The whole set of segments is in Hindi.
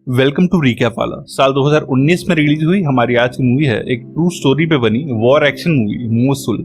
वेलकम टू रिकैप वाला। साल 2019 में रिलीज हुई हमारी आज की मूवी है एक ट्रू स्टोरी पे बनी वॉर एक्शन मूवी मोसुल।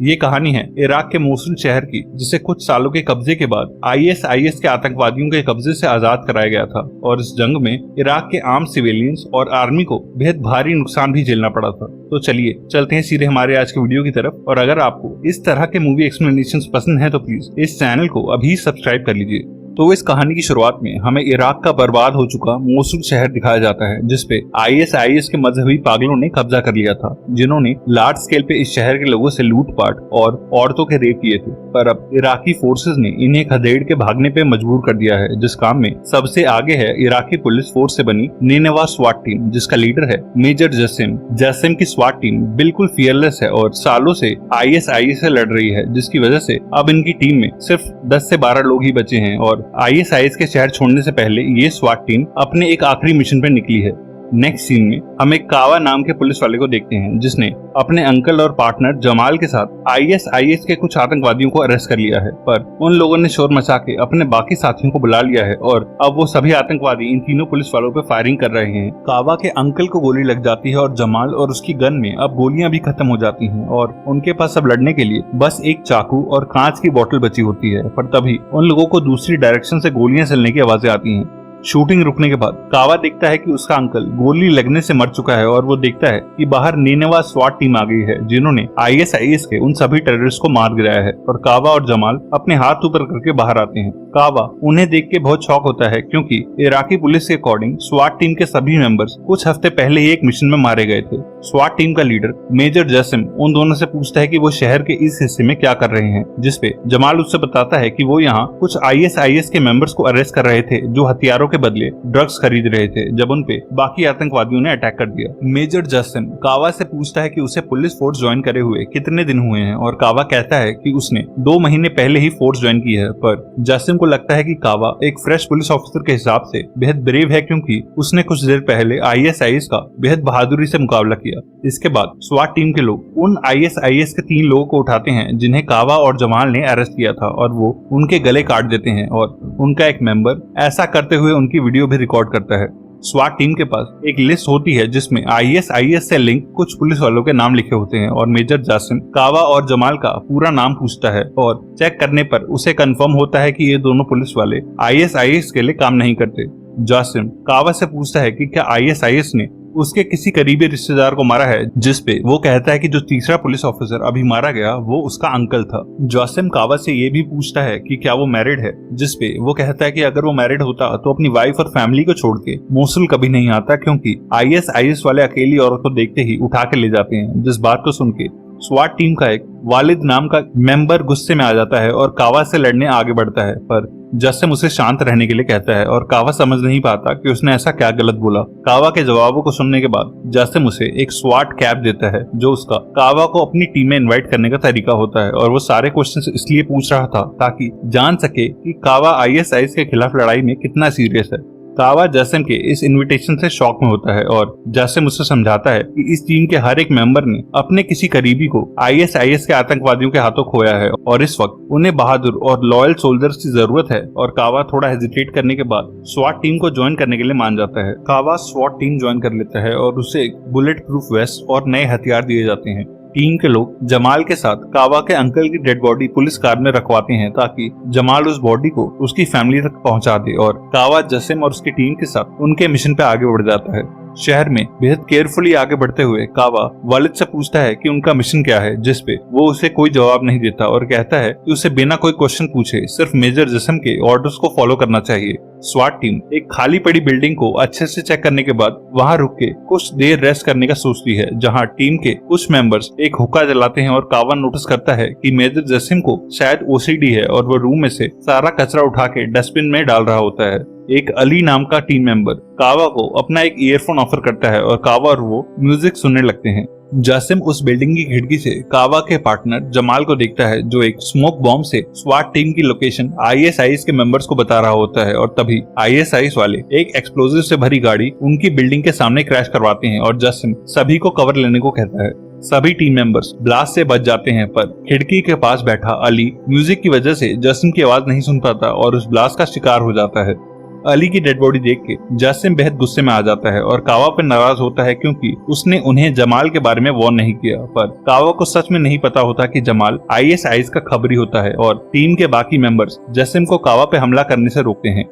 ये कहानी है इराक के मोसुल शहर की, जिसे कुछ सालों के कब्जे के बाद आईएसआईएस के आतंकवादियों के कब्जे से आजाद कराया गया था। और इस जंग में इराक के आम सिविलियंस और आर्मी को बेहद भारी नुकसान भी झेलना पड़ा था। तो चलिए चलते हैं सीधे हमारे आज के वीडियो की तरफ। और अगर आपको इस तरह के मूवी एक्सप्लेनेशंस पसंद है तो प्लीज इस चैनल को अभी सब्सक्राइब कर लीजिए। तो इस कहानी की शुरुआत में हमें इराक का बर्बाद हो चुका मोसुल शहर दिखाया जाता है, जिसपे आईएसआईएस के मजहबी पागलों ने कब्जा कर लिया था, जिन्होंने लार्ज स्केल पे इस शहर के लोगों से लूटपाट और औरतों के रेप किए थे। पर अब इराकी फोर्सेस ने इन्हें खदेड़ के भागने पे मजबूर कर दिया है, जिस काम में सबसे आगे है इराकी पुलिस फोर्स से बनी निनेवा स्वाट टीम, जिसका लीडर है मेजर जसिम। जसिम की स्वाट टीम बिल्कुल फियरलेस है और सालों से आईएसआईएस से लड़ रही है, जिसकी वजह से अब इनकी टीम में सिर्फ 10 से 12 लोग ही बचे हैं। और आईएसआईएस के शहर छोड़ने से पहले ये स्वाट टीम अपने एक आखिरी मिशन पर निकली है। नेक्स्ट सीन में हम एक कावा नाम के पुलिस वाले को देखते हैं, जिसने अपने अंकल और पार्टनर जमाल के साथ आईएसआईएस के कुछ आतंकवादियों को अरेस्ट कर लिया है। पर उन लोगों ने शोर मचा के अपने बाकी साथियों को बुला लिया है और अब वो सभी आतंकवादी इन तीनों पुलिस वालों पे फायरिंग कर रहे हैं। कावा के अंकल को गोली लग जाती है और जमाल और उसकी गन में अब गोलियां भी खत्म हो जाती हैं और उनके पास अब लड़ने के लिए बस एक चाकू और कांच की बोतल बची होती है। पर तभी उन लोगों को दूसरी डायरेक्शन से गोलियां चलने की आवाजें आती हैं। शूटिंग रुकने के बाद कावा देखता है कि उसका अंकल गोली लगने से मर चुका है और वो देखता है कि बाहर निनेवा स्वाट टीम आ गई है, जिन्होंने आईएसआईएस के उन सभी टेररिस्ट को मार गिराया है। और कावा और जमाल अपने हाथ ऊपर करके बाहर आते हैं। कावा उन्हें देख के बहुत शॉक होता है, क्योंकि इराकी पुलिस के अकॉर्डिंग स्वाट टीम के सभी मेंबर्स कुछ हफ्ते पहले ही एक मिशन में मारे गए थे। स्वाट टीम का लीडर मेजर जसिम उन दोनों से पूछता है कि वो शहर के इस हिस्से में क्या कर रहे हैं, जिसपे जमाल उससे बताता है कि वो यहाँ कुछ आईएसआईएस के मेंबर्स को अरेस्ट कर रहे थे, जो हथियारों के बदले ड्रग्स खरीद रहे थे, जब उनपे बाकी आतंकवादियों ने अटैक कर दिया। मेजर जसिम कावा से पूछता है कि उसे पुलिस फोर्स ज्वाइन करे हुए कितने दिन हुए हैं, और कावा कहता है कि उसने 2 महीने पहले ही फोर्स ज्वाइन की है। पर जसिम को लगता है कि कावा एक फ्रेश पुलिस ऑफिसर के हिसाब से बेहद ब्रेव है, क्योंकि उसने कुछ देर पहले आईएसआईएस का बेहद बहादुरी से मुकाबला किया। इसके बाद स्वाट टीम के लोग उन आईएसआईएस के 3 लोगों को उठाते हैं, जिन्हें कावा और जमाल ने अरेस्ट किया था, और वो उनके गले काट देते हैं और उनका एक मेंबर ऐसा करते हुए उनकी वीडियो भी रिकॉर्ड करता है। स्वाट टीम के पास एक लिस्ट होती है जिसमें आईएसआईएस से लिंक कुछ पुलिस वालों के नाम लिखे होते हैं, और मेजर जासिम कावा और जमाल का पूरा नाम पूछता है और चेक करने पर उसे कंफर्म होता है कि ये दोनों पुलिस वाले आईएसआईएस के लिए काम नहीं करते। जासिम कावा से पूछता है कि क्या आईएसआईएस ने उसके किसी करीबी रिश्तेदार को मारा है, जिसपे वो कहता है कि जो तीसरा पुलिस ऑफिसर अभी मारा गया वो उसका अंकल था। जासिम कावा से ये भी पूछता है कि क्या वो मैरिड है, जिसपे वो कहता है कि अगर वो मैरिड होता तो अपनी वाइफ और फैमिली को छोड़ के मोसुल कभी नहीं आता, क्योंकि आईएसआईएस वाले अकेली औरत को देखते ही उठा के ले जाते हैं। जिस बात को सुन के स्वाट टीम का एक वालिद नाम का मेंबर गुस्से में आ जाता है और कावा से लड़ने आगे बढ़ता है। पर जसिम उसे शांत रहने के लिए कहता है और कावा समझ नहीं पाता कि उसने ऐसा क्या गलत बोला। कावा के जवाबों को सुनने के बाद जसिम उसे एक स्वाट कैप देता है, जो उसका कावा को अपनी टीम में इनवाइट करने का तरीका होता है। और वो सारे क्वेश्चंस इसलिए पूछ रहा था ताकि जान सके कि कावा आईएसआईएस के खिलाफ लड़ाई में कितना सीरियस है। कावा जसिम के इस इनविटेशन से शॉक में होता है और जसिम उसे समझाता है कि इस टीम के हर एक मेंबर ने अपने किसी करीबी को आईएसआईएस के आतंकवादियों के हाथों खोया है, और इस वक्त उन्हें बहादुर और लॉयल सोल्जर्स की जरूरत है। और कावा थोड़ा हेजिटेट करने के बाद स्वाट टीम को ज्वाइन करने के लिए मान जाता है। कावा स्वाट टीम ज्वाइन कर लेता है और उसे एक बुलेट प्रूफ वेस्ट और नए हथियार दिए जाते हैं। टीम के लोग जमाल के साथ कावा के अंकल की डेड बॉडी पुलिस कार में रखवाते हैं, ताकि जमाल उस बॉडी को उसकी फैमिली तक पहुंचा दे। और कावा जसिम और उसकी टीम के साथ उनके मिशन पे आगे बढ़ जाता है। शहर में बेहद केयरफुली आगे बढ़ते हुए कावा वालिद से पूछता है कि उनका मिशन क्या है, जिसपे वो उसे कोई जवाब नहीं देता और कहता है कि उसे बिना कोई क्वेश्चन पूछे सिर्फ मेजर जसिम के ऑर्डर्स को फॉलो करना चाहिए। स्वाट टीम एक खाली पड़ी बिल्डिंग को अच्छे से चेक करने के बाद वहां रुक के कुछ देर रेस्ट करने का सोचती है, जहां टीम के कुछ मेंबर्स एक हुक्का जलाते हैं। और कावा नोटिस करता है कि मेजर जसिम को शायद ओसीडी है और वो रूम में से सारा कचरा उठा के डस्टबिन में डाल रहा होता है। एक अली नाम का टीम मेंबर कावा को अपना एक ईयरफोन ऑफर करता है और कावा और वो म्यूजिक सुनने लगते हैं। जासिम उस बिल्डिंग की खिड़की से कावा के पार्टनर जमाल को देखता है, जो एक स्मोक बॉम्ब से स्वाट टीम की लोकेशन आईएसआईएस के मेंबर्स को बता रहा होता है। और तभी आईएसआईएस वाले एक एक्सप्लोजिव से भरी गाड़ी उनकी बिल्डिंग के सामने क्रैश करवाते हैं और जासिम सभी को कवर लेने को कहता है। सभी टीम मेंबर्स ब्लास्ट से बच जाते हैं, पर खिड़की के पास बैठा अली म्यूजिक की वजह से जासिम की आवाज नहीं सुन पाता और उस ब्लास्ट का शिकार हो जाता है। अली की डेड बॉडी देख के जासिम बेहद गुस्से में आ जाता है और कावा पे नाराज होता है क्योंकि उसने उन्हें जमाल के बारे में वार्न नहीं किया। पर कावा को सच में नहीं पता होता कि जमाल ISIS का खबरी होता है और टीम के बाकी मेंबर्स जासिम को कावा पे हमला करने से रोकते हैं।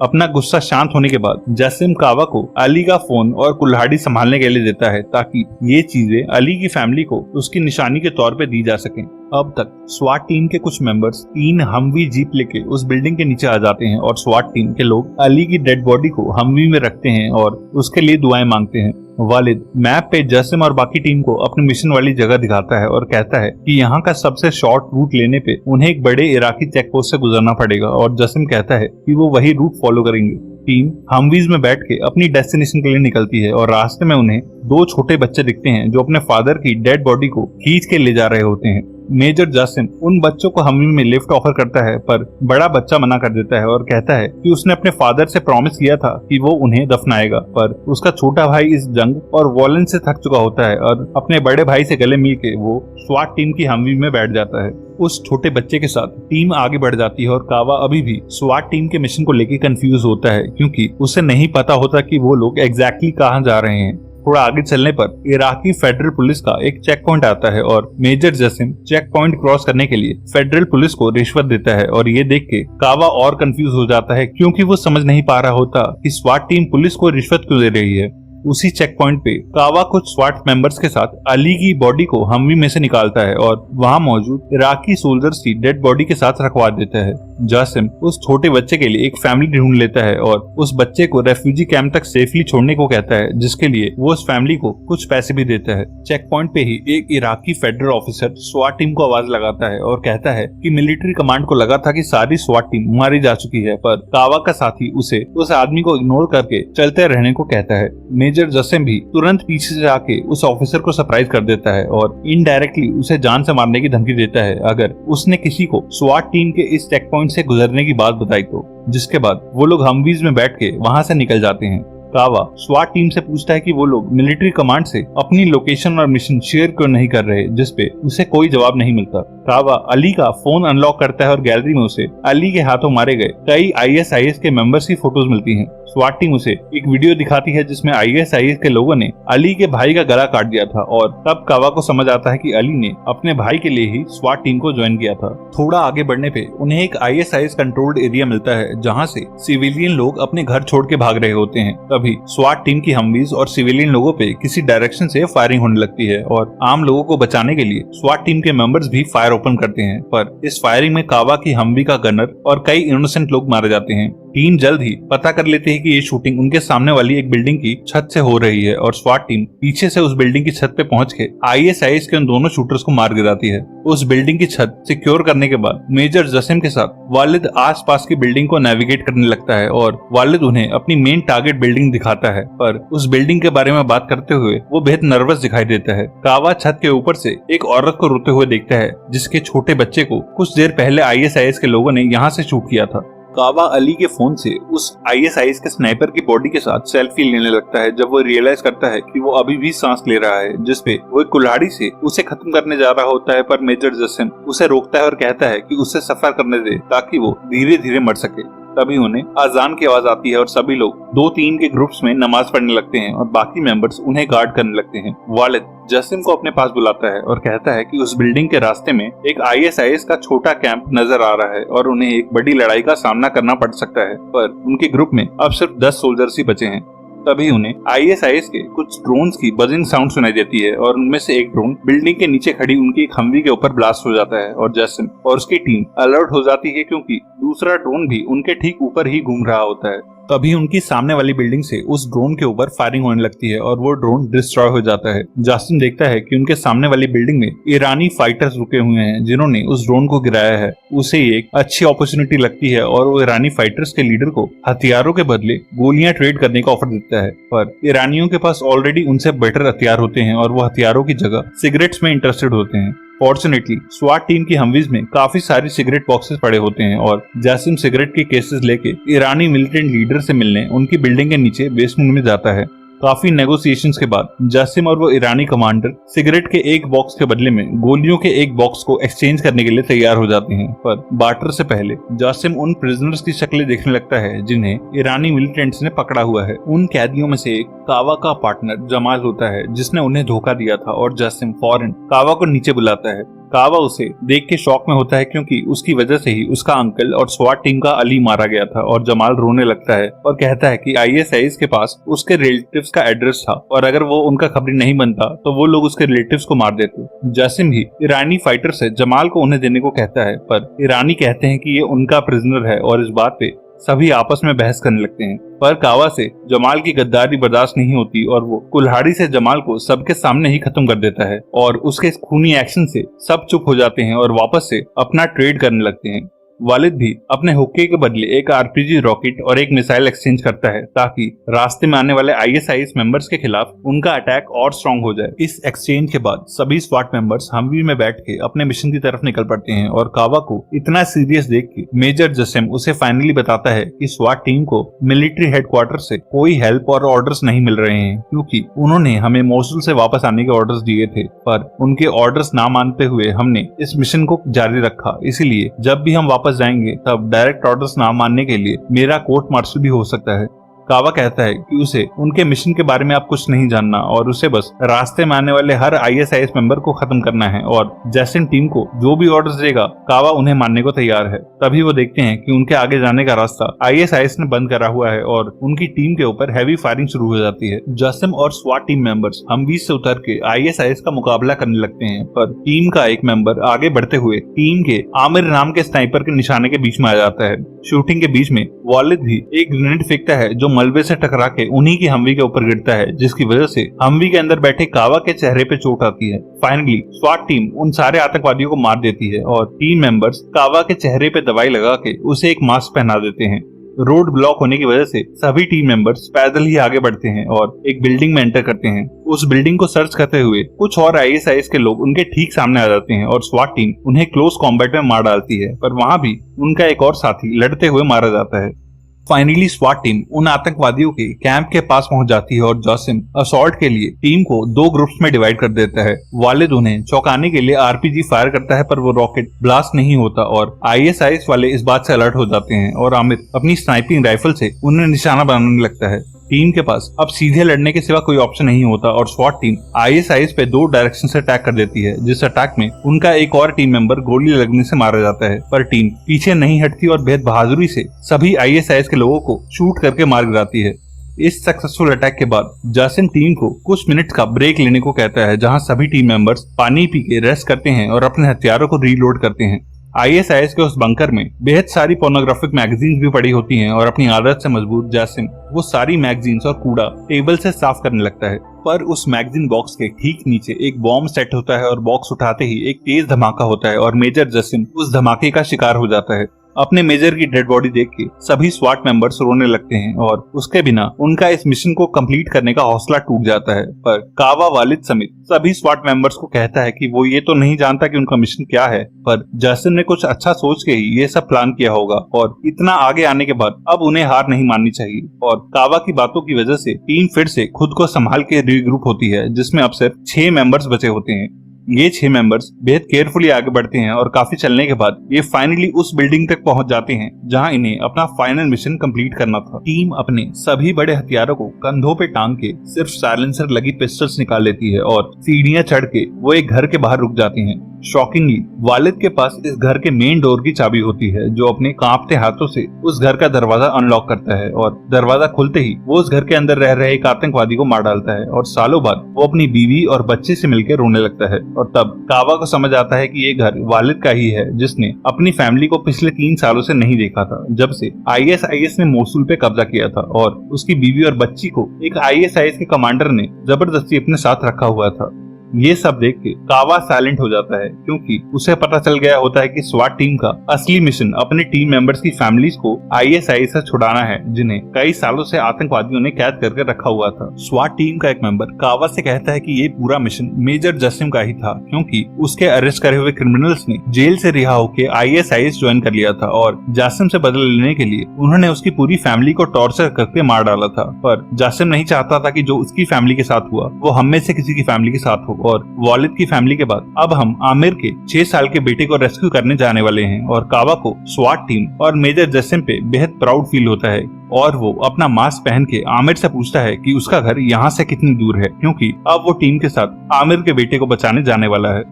अपना गुस्सा शांत होने के बाद जासिम कावा को अली का फोन और कुल्हाड़ी संभालने के लिए देता है ताकि ये चीजें अली की फैमिली को उसकी निशानी के तौर पे दी जा सकें। अब तक स्वाट टीम के कुछ मेंबर्स 3 हमवी जीप लेके उस बिल्डिंग के नीचे आ जाते हैं और स्वाट टीम के लोग अली की डेड बॉडी को हमवी में रखते हैं और उसके लिए दुआएं मांगते हैं। वालिद मैप पे जासिम और बाकी टीम को अपनी मिशन वाली जगह दिखाता है और कहता है कि यहाँ का सबसे शॉर्ट रूट लेने पे उन्हें एक बड़े इराकी चेक पोस्ट से गुजरना पड़ेगा और जासिम कहता है कि वो वही रूट फॉलो करेंगे। टीम हमवीज में बैठ के अपनी डेस्टिनेशन के लिए निकलती है और रास्ते में उन्हें 2 छोटे बच्चे दिखते हैं जो अपने फादर की डेड बॉडी को खींच के ले जा रहे होते हैं। मेजर जासिम उन बच्चों को हमवी में लिफ्ट ऑफर करता है पर बड़ा बच्चा मना कर देता है और कहता है कि उसने अपने फादर से प्रॉमिस किया था कि वो उन्हें दफनाएगा, पर उसका छोटा भाई इस जंग और वॉयलेंस से थक चुका होता है और अपने बड़े भाई से गले मिल के वो स्वाट टीम की हमवी में बैठ जाता है। उस छोटे बच्चे के साथ टीम आगे बढ़ जाती है और कावा अभी भी स्वाट टीम के मिशन को लेकर कंफ्यूज होता है क्योंकि उसे नहीं पता होता कि वो लोग एग्जैक्टली कहाँ जा रहे हैं। थोड़ा आगे चलने पर इराकी फेडरल पुलिस का एक चेक पॉइंट आता है और major Jasim check point cross करने के लिए फेडरल पुलिस को रिश्वत देता है और ये देख के कावा और कंफ्यूज हो जाता है क्योंकि वो समझ नहीं पा रहा होता कि स्वाट टीम पुलिस को रिश्वत क्यों दे रही है। उसी चेक पॉइंट पे कावा कुछ स्वाट मेंबर्स के साथ अली की बॉडी को हमवी में से निकालता है और वहां मौजूद इराकी सोल्जर्स की डेड बॉडी के साथ रखवा देता है। जासिम उस छोटे बच्चे के लिए एक फैमिली ढूंढ लेता है और उस बच्चे को रेफ्यूजी कैंप तक सेफली छोड़ने को कहता है जिसके लिए वो उस फैमिली को कुछ पैसे भी देता है। चेक पॉइंट पे ही एक इराकी फेडरल ऑफिसर स्वाट टीम को आवाज लगाता है और कहता है कि मिलिट्री कमांड को लगा था कि सारी स्वाट टीम मारी जा चुकी है, पर कावा का साथी उसे उस आदमी को इग्नोर करके चलते रहने को कहता है। मेजर जासिम भी तुरंत पीछे से आके उस ऑफिसर को सरप्राइज कर देता है और इनडायरेक्टली उसे जान से मारने की धमकी देता है अगर उसने किसी को स्वाट टीम के इस चेक पॉइंट से गुजरने की बात बताई तो, जिसके बाद वो लोग हमवीज में बैठ के वहां से निकल जाते हैं। कावा स्वाट टीम से पूछता है कि वो लोग मिलिट्री कमांड से अपनी लोकेशन और मिशन शेयर क्यों नहीं कर रहे, जिसपे उसे कोई जवाब नहीं मिलता। कावा अली का फोन अनलॉक करता है और गैलरी में उसे अली के हाथों मारे गए कई ISIS के मेंबर्स की फोटोज मिलती हैं। स्वाट टीम उसे एक वीडियो दिखाती है जिसमें ISIS के लोगों ने अली के भाई का गला काट दिया था और तब कावा को समझ आता है कि अली ने अपने भाई के लिए ही स्वाट टीम को ज्वाइन किया था। थोड़ा आगे बढ़ने पे उन्हें एक ISIS कंट्रोल्ड एरिया मिलता है जहाँ से सिविलियन लोग अपने घर छोड़ के भाग रहे होते हैं। तभी स्वाट टीम की हमवीज और सिविलियन लोगों पे किसी डायरेक्शन से फायरिंग होने लगती है और आम लोगों को बचाने के लिए स्वाट टीम के मेंबर्स भी फायर ओपन करते हैं, पर इस फायरिंग में कावा की हमवी का गनर और कई इनोसेंट लोग मारे जाते हैं। टीम जल्द ही पता कर लेते हैं कि ये शूटिंग उनके सामने वाली एक बिल्डिंग की छत से हो रही है और स्वाट टीम पीछे से उस बिल्डिंग की छत पे पहुंच के ISIS के उन दोनों शूटर्स को मार गिराती है। उस बिल्डिंग की छत सिक्योर करने के बाद मेजर जासिम के साथ वालिद आसपास की बिल्डिंग को नेविगेट करने लगता है और वालिद उन्हें अपनी मेन टारगेट बिल्डिंग दिखाता है, पर उस बिल्डिंग के बारे में बात करते हुए वो बेहद नर्वस दिखाई देता है। कावा छत के ऊपर से एक औरत को रोते हुए देखता है जिसके छोटे बच्चे को कुछ देर पहले ISIS के लोगों ने यहाँ से शूट किया था। कावा अली के फोन से उस ISIS के स्नाइपर की बॉडी के साथ सेल्फी लेने लगता है जब वो रियलाइज करता है कि वो अभी भी सांस ले रहा है, जिसपे वो एक कुल्हाड़ी से उसे खत्म करने जा रहा होता है, पर मेजर जासिम उसे रोकता है और कहता है कि उसे सफर करने दे ताकि वो धीरे धीरे मर सके। तभी उन्हें अजान की आवाज आती है और सभी लोग 2-3 के ग्रुप्स में नमाज पढ़ने लगते हैं और बाकी मेंबर्स उन्हें गार्ड करने लगते हैं। वालिद जासिम को अपने पास बुलाता है और कहता है कि उस बिल्डिंग के रास्ते में एक ISIS का छोटा कैंप नजर आ रहा है और उन्हें एक बड़ी लड़ाई का सामना करना पड़ सकता है, पर उनके ग्रुप में अब सिर्फ 10 सोल्जर्स ही बचे हैं। तभी उन्हें ISIS के कुछ ड्रोन्स की बजिंग साउंड सुनाई देती है और उनमें से एक ड्रोन बिल्डिंग के नीचे खड़ी उनकी एक हमवी के ऊपर ब्लास्ट हो जाता है और जासिम और उसकी टीम अलर्ट हो जाती है क्योंकि दूसरा ड्रोन भी उनके ठीक ऊपर ही घूम रहा होता है। तभी उनकी सामने वाली बिल्डिंग से उस ड्रोन के ऊपर फायरिंग होने लगती है और वो ड्रोन डिस्ट्रॉय हो जाता है। जासिम देखता है कि उनके सामने वाली बिल्डिंग में ईरानी फाइटर्स रुके हुए हैं जिन्होंने उस ड्रोन को गिराया है। उसे एक अच्छी अपॉर्चुनिटी लगती है और वो ईरानी फाइटर्स के लीडर को हथियारों के बदले गोलियां ट्रेड करने का ऑफर देता है, पर ईरानियों के पास ऑलरेडी उनसे बेटर हथियार होते हैं और वो हथियारों की जगह सिगरेट्स में इंटरेस्टेड होते हैं। फॉर्चुनेटली स्वाट टीम की हमवीज में काफी सारी सिगरेट बॉक्सेस पड़े होते हैं और जासिम सिगरेट के केसेस लेके ईरानी मिलिटेंट लीडर से मिलने उनकी बिल्डिंग के नीचे बेसमेंट में जाता है। काफी नेगोशिएशंस के बाद जासिम और वो ईरानी कमांडर सिगरेट के एक बॉक्स के बदले में गोलियों के एक बॉक्स को एक्सचेंज करने के लिए तैयार हो जाते हैं। पर बार्टर से पहले जासिम उन प्रिजनर्स की शक्लें देखने लगता है जिन्हें ईरानी मिलिटेंट्स ने पकड़ा हुआ है। उन कैदियों में से एक कावा का पार्टनर जमाल होता है जिसने उन्हें धोखा दिया था और जासिम फौरन कावा को नीचे बुलाता है। कावा उसे देख के शॉक में होता है क्योंकि उसकी वजह से ही उसका अंकल और स्वाट टीम का अली मारा गया था और जमाल रोने लगता है और कहता है कि आईएसआईएस के पास उसके रिलेटिव्स का एड्रेस था और अगर वो उनका खबरी नहीं बनता तो वो लोग उसके रिलेटिव्स को मार देते। जासिम भी ईरानी फाइटर से जमाल को उन्हें देने को कहता है पर ईरानी कहते हैं कि ये उनका प्रिजनर है और इस बात पे सभी आपस में बहस करने लगते हैं। पर कावा से जमाल की गद्दारी बर्दाश्त नहीं होती और वो कुल्हाड़ी से जमाल को सबके सामने ही खत्म कर देता है और उसके खूनी एक्शन से सब चुप हो जाते हैं और वापस से अपना ट्रेड करने लगते हैं। वालिद भी अपने हुक्के के बदले एक आरपीजी रॉकेट और एक मिसाइल एक्सचेंज करता है ताकि रास्ते में आने वाले आईएसआईएस मेंबर्स के खिलाफ उनका अटैक और स्ट्रांग हो जाए। इस एक्सचेंज के बाद सभी स्वाट मेंबर्स हमवी में बैठ के अपने मिशन की तरफ निकल पड़ते हैं और कावा को इतना सीरियस देख के मेजर जसिम उसे फाइनली बताता है कि स्वाट टीम को मिलिट्री हेडक्वार्टर से कोई हेल्प और ऑर्डर्स नहीं मिल रहे हैं क्योंकि उन्होंने हमें मोसुल से वापस आने के ऑर्डर्स दिए थे पर उनके ऑर्डर्स ना मानते हुए हमने इस मिशन को जारी रखा। इसीलिए जब भी हम वापस जाएंगे तब डायरेक्ट ऑर्डर्स ना मानने के लिए मेरा कोर्ट मार्शल भी हो सकता है। कावा कहता है कि उसे उनके मिशन के बारे में आप कुछ नहीं जानना और उसे बस रास्ते में आने वाले हर आईएसआईएस मेंबर को खत्म करना है और जैसिम टीम को जो भी ऑर्डर्स देगा कावा उन्हें मानने को तैयार है। तभी वो देखते हैं कि उनके आगे जाने का रास्ता आईएसआईएस ने बंद करा हुआ है और उनकी टीम के ऊपर हैवी फायरिंग शुरू हो जाती है। जासिम और स्वाट टीम मेंबर्स हमवी से उतर के आईएसआईएस का मुकाबला करने लगते हैं पर टीम का एक मेंबर आगे बढ़ते हुए टीम के आमिर नाम के स्नाइपर के निशाने के बीच में आ जाता है। शूटिंग के बीच में वालिद भी एक ग्रेनेड फेंकता है जो मलबे से टकरा के उन्हीं की हमवी के ऊपर गिरता है जिसकी वजह से हमवी के अंदर बैठे कावा के चेहरे पे चोट आती है। फाइनली स्वाट टीम उन सारे आतंकवादियों को मार देती है और टीम मेंबर्स कावा के चेहरे पे दवाई लगा के उसे एक मास्क पहना देते हैं। रोड ब्लॉक होने की वजह से सभी टीम मेंबर्स पैदल ही आगे बढ़ते हैं और एक बिल्डिंग में एंटर करते हैं। उस बिल्डिंग को सर्च करते हुए कुछ और आईएसआईएस के लोग उनके ठीक सामने आ जाते हैं और स्वाट टीम उन्हें क्लोज कॉम्बैट में मार डालती है पर वहां भी उनका एक और साथी लड़ते हुए मारा जाता है। फाइनली स्वाट टीम उन आतंकवादियों के कैंप के पास पहुंच जाती है और जासिम असॉल्ट के लिए टीम को 2 ग्रुप्स में डिवाइड कर देता है। वालिद उन्हें चौंकाने के लिए आरपीजी फायर करता है पर वो रॉकेट ब्लास्ट नहीं होता और आईएसआईएस वाले इस बात से अलर्ट हो जाते हैं और आमिर अपनी स्नाइपिंग राइफल से उन्हें निशाना बनाने लगता है। टीम के पास अब सीधे लड़ने के सिवा कोई ऑप्शन नहीं होता और स्वाट टीम आईएसआईएस पे 2 डायरेक्शन से अटैक कर देती है जिस अटैक में उनका एक और टीम मेंबर गोली लगने से मारा जाता है पर टीम पीछे नहीं हटती और बेहद बहादुरी से सभी आईएसआईएस के लोगों को शूट करके मार गिराती है। इस सक्सेसफुल अटैक के बाद जासिम टीम को कुछ मिनट का ब्रेक लेने को कहता है जहां सभी टीम मेंबर्स पानी पी के रेस्ट करते हैं और अपने हथियारों को रीलोड करते हैं। आईएसआईएस के उस बंकर में बेहद सारी पोर्नोग्राफिक मैगजीन्स भी पड़ी होती हैं और अपनी आदत से मजबूत जासिम वो सारी मैगजीन्स और कूड़ा टेबल से साफ करने लगता है पर उस मैगजीन बॉक्स के ठीक नीचे एक बॉम्ब सेट होता है और बॉक्स उठाते ही एक तेज धमाका होता है और मेजर जासिम उस धमाके का शिकार हो जाता है। अपने मेजर की डेड बॉडी देख के सभी स्वाट मेंबर्स रोने लगते हैं और उसके बिना उनका इस मिशन को कंप्लीट करने का हौसला टूट जाता है पर कावा वालिद समेत सभी स्वाट मेंबर्स को कहता है कि वो ये तो नहीं जानता कि उनका मिशन क्या है पर जासिम ने कुछ अच्छा सोच के ही ये सब प्लान किया होगा और इतना आगे आने के बाद अब उन्हें हार नहीं माननी चाहिए। और कावा की बातों की वजह से टीम फिर से खुद को संभाल के रीग्रुप होती है जिसमें अब सिर्फ 6 मेंबर्स बचे होते हैं। ये 6 मेंबर्स बेहद केयरफुली आगे बढ़ते हैं और काफी चलने के बाद ये फाइनली उस बिल्डिंग तक पहुंच जाते हैं जहां इन्हें अपना फाइनल मिशन कंप्लीट करना था। टीम अपने सभी बड़े हथियारों को कंधों पे टांग के सिर्फ साइलेंसर लगी पिस्टल्स निकाल लेती है और सीढ़ियां चढ़ के वो एक घर के बाहर रुक जाती हैं। शॉकिंगली वालिद के पास इस घर के मेन डोर की चाबी होती है जो अपने कांपते हाथों से उस घर का दरवाजा अनलॉक करता है और दरवाजा खुलते ही वो उस घर के अंदर रह रहे एक आतंकवादी को मार डालता है और सालों बाद वो अपनी बीवी और बच्चे से मिलकर रोने लगता है। और तब कावा को समझ आता है कि ये घर वालिद का ही है जिसने अपनी फैमिली को पिछले 3 सालों से नहीं देखा था जब से आईएसआईएस ने मोसुल पे कब्जा किया था और उसकी बीवी और बच्ची को एक आईएसआईएस के कमांडर ने जबरदस्ती अपने साथ रखा हुआ था। ये सब देख के कावा साइलेंट हो जाता है, क्योंकि उसे पता चल गया होता है कि स्वाट टीम का असली मिशन अपने टीम मेंबर्स की फैमिलीज को ISIS से छुड़ाना है, जिन्हें कई सालों से आतंकवादियों ने कैद करके रखा हुआ था। स्वाट टीम का एक मेंबर कावा से कहता है कि ये पूरा मिशन मेजर जसिम का ही था, क्योंकि उसके अरेस्ट करे हुए क्रिमिनल्स ने जेल से रिहा होकर ISIS ज्वाइन कर लिया था और जासिम से बदला लेने के लिए उन्होंने उसकी पूरी फैमिली को टॉर्चर करके मार डाला था। पर जासिम नहीं चाहता था कि जो उसकी फैमिली के साथ हुआ वो हम में से किसी की फैमिली के साथ हो। और वालिद की फैमिली के बाद अब हम आमिर के 6 साल के बेटे को रेस्क्यू करने जाने वाले हैं और कावा को स्वाट टीम और मेजर जसिम पे बेहद प्राउड फील होता है और वो अपना मास्क पहन के आमिर से पूछता है कि उसका घर यहाँ से कितनी दूर है, क्योंकि अब वो टीम के साथ आमिर के बेटे को बचाने जाने वाला है।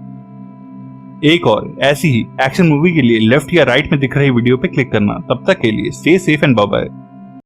एक और ऐसी ही एक्शन मूवी के लिए लेफ्ट या राइट में दिख रही वीडियो पे क्लिक करना। तब तक के लिए stay safe and bye bye.